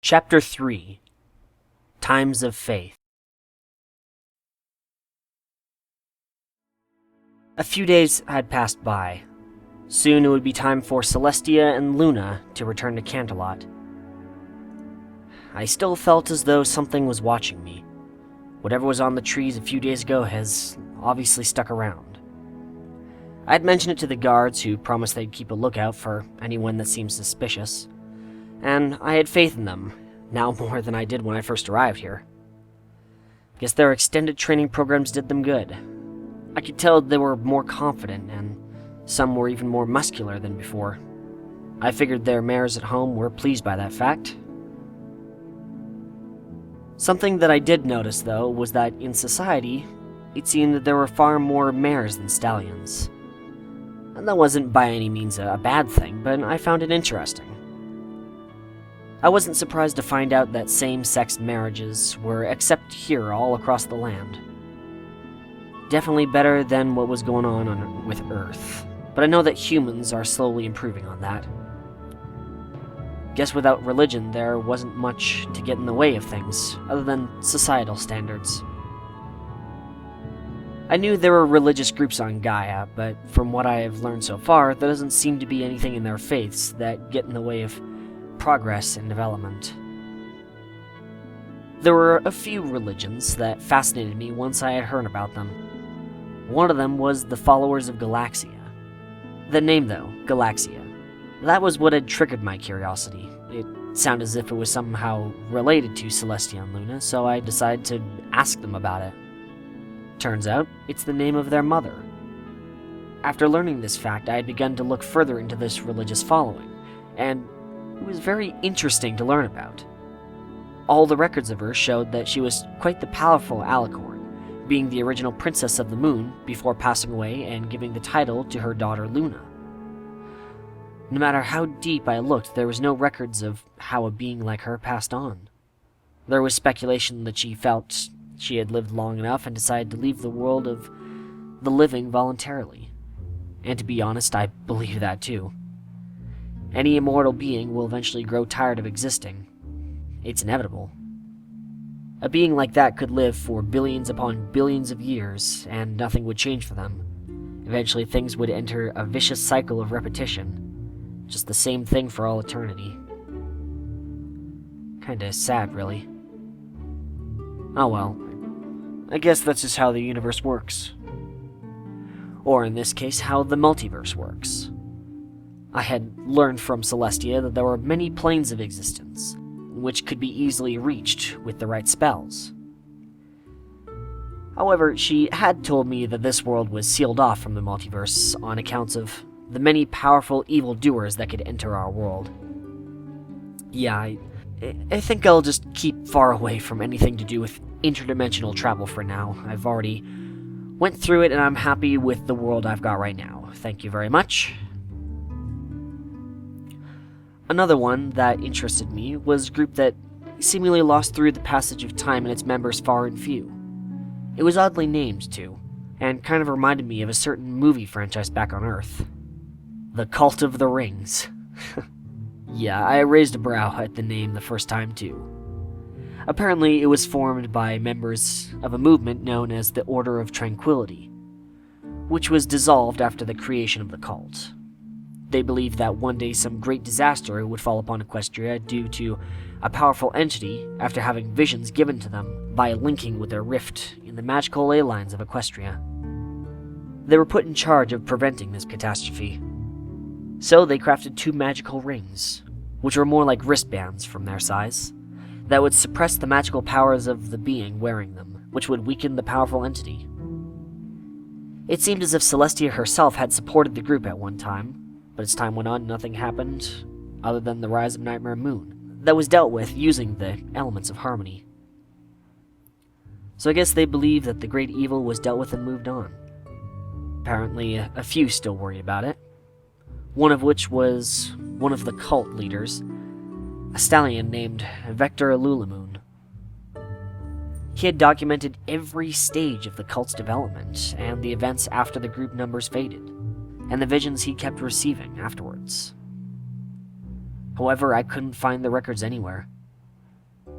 Chapter 3 Times of Faith. A few days had passed by. Soon it would be time for Celestia and Luna to return to Canterlot. I still felt as though something was watching me. Whatever was on the trees a few days ago has obviously stuck around. I had mentioned it to the guards, who promised they'd keep a lookout for anyone that seemed suspicious, and I had faith in them, now more than I did when I first arrived here. Guess their extended training programs did them good. I could tell they were more confident, and some were even more muscular than before. I figured their mares at home were pleased by that fact. Something that I did notice, though, was that in society, it seemed that there were far more mares than stallions. And that wasn't by any means a bad thing, but I found it interesting. I wasn't surprised to find out that same-sex marriages were accepted here all across the land. Definitely better than what was going on with Earth, but I know that humans are slowly improving on that. Guess without religion, there wasn't much to get in the way of things, other than societal standards. I knew there were religious groups on Gaia, but from what I have learned so far, there doesn't seem to be anything in their faiths that get in the way of progress and development. There were a few religions that fascinated me once I had heard about them. One of them was the followers of Galaxia. The name, though, Galaxia, that was what had triggered my curiosity. It sounded as if it was somehow related to Celestia and Luna, so I decided to ask them about it. Turns out, it's the name of their mother. After learning this fact, I had begun to look further into this religious following, and it was very interesting to learn about. All the records of her showed that she was quite the powerful Alicorn, being the original princess of the moon before passing away and giving the title to her daughter Luna. No matter how deep I looked, there was no records of how a being like her passed on. There was speculation that she felt she had lived long enough and decided to leave the world of the living voluntarily. And to be honest, I believe that too. Any immortal being will eventually grow tired of existing. It's inevitable. A being like that could live for billions upon billions of years, and nothing would change for them. Eventually things would enter a vicious cycle of repetition. Just the same thing for all eternity. Kinda sad, really. Oh well. I guess that's just how the universe works. Or in this case, how the multiverse works. I had learned from Celestia that there were many planes of existence, which could be easily reached with the right spells. However, she had told me that this world was sealed off from the multiverse on account of the many powerful evildoers that could enter our world. Yeah, I think I'll just keep far away from anything to do with interdimensional travel for now. I've already went through it and I'm happy with the world I've got right now. Thank you very much. Another one that interested me was a group that seemingly lost through the passage of time and its members far and few. It was oddly named, too, and kind of reminded me of a certain movie franchise back on Earth. The Cult of the Rings. Yeah, I raised a brow at the name the first time, too. Apparently, it was formed by members of a movement known as the Order of Tranquility, which was dissolved after the creation of the cult. They believed that one day some great disaster would fall upon Equestria due to a powerful entity after having visions given to them by linking with their rift in the magical ley lines of Equestria. They were put in charge of preventing this catastrophe. So they crafted 2 magical rings, which were more like wristbands from their size, that would suppress the magical powers of the being wearing them, which would weaken the powerful entity. It seemed as if Celestia herself had supported the group at one time, but as time went on, nothing happened other than the rise of Nightmare Moon that was dealt with using the elements of harmony. So I guess they believed that the great evil was dealt with and moved on. Apparently, a few still worried about it. One of which was one of the cult leaders, a stallion named Vector Lulamoon. He had documented every stage of the cult's development and the events after the group numbers faded, and the visions he kept receiving afterwards. However, I couldn't find the records anywhere.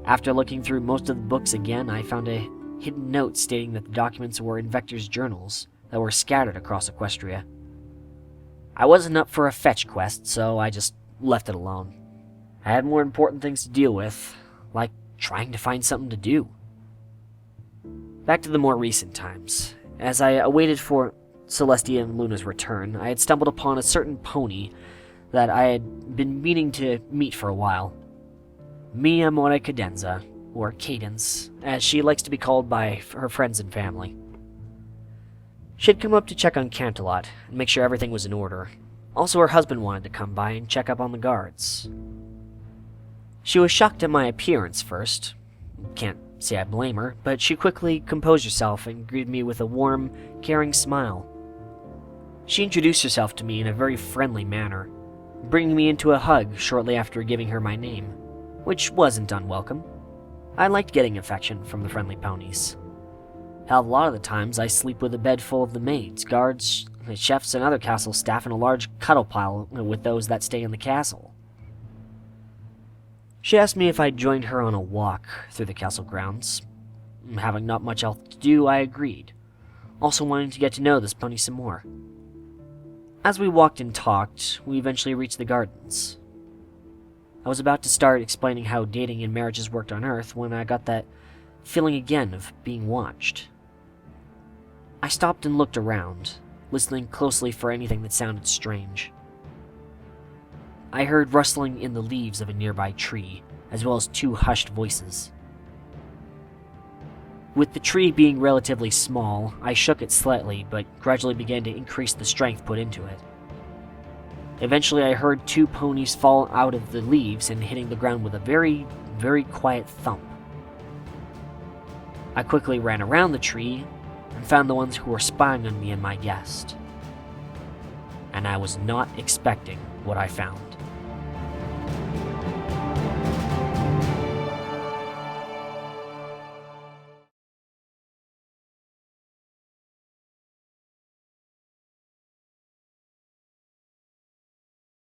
After looking through most of the books again, I found a hidden note stating that the documents were in Vector's journals that were scattered across Equestria. I wasn't up for a fetch quest, so I just left it alone. I had more important things to deal with, like trying to find something to do. Back to the more recent times. As I awaited for Celestia and Luna's return, I had stumbled upon a certain pony that I had been meaning to meet for a while. Mia Mora Cadenza, or Cadence, as she likes to be called by her friends and family. She had come up to check on Cantalot and make sure everything was in order. Also, her husband wanted to come by and check up on the guards. She was shocked at my appearance first. Can't say I blame her, but she quickly composed herself and greeted me with a warm, caring smile. She introduced herself to me in a very friendly manner, bringing me into a hug shortly after giving her my name, which wasn't unwelcome. I liked getting affection from the friendly ponies. Hell, a lot of the times I sleep with a bed full of the maids, guards, chefs, and other castle staff in a large cuddle pile with those that stay in the castle. She asked me if I'd joined her on a walk through the castle grounds. Having not much else to do, I agreed, also wanting to get to know this pony some more. As we walked and talked, we eventually reached the gardens. I was about to start explaining how dating and marriages worked on Earth when I got that feeling again of being watched. I stopped and looked around, listening closely for anything that sounded strange. I heard rustling in the leaves of a nearby tree, as well as two hushed voices. With the tree being relatively small, I shook it slightly, but gradually began to increase the strength put into it. Eventually, I heard two ponies fall out of the leaves and hitting the ground with a very, very quiet thump. I quickly ran around the tree and found the ones who were spying on me and my guest. And I was not expecting what I found.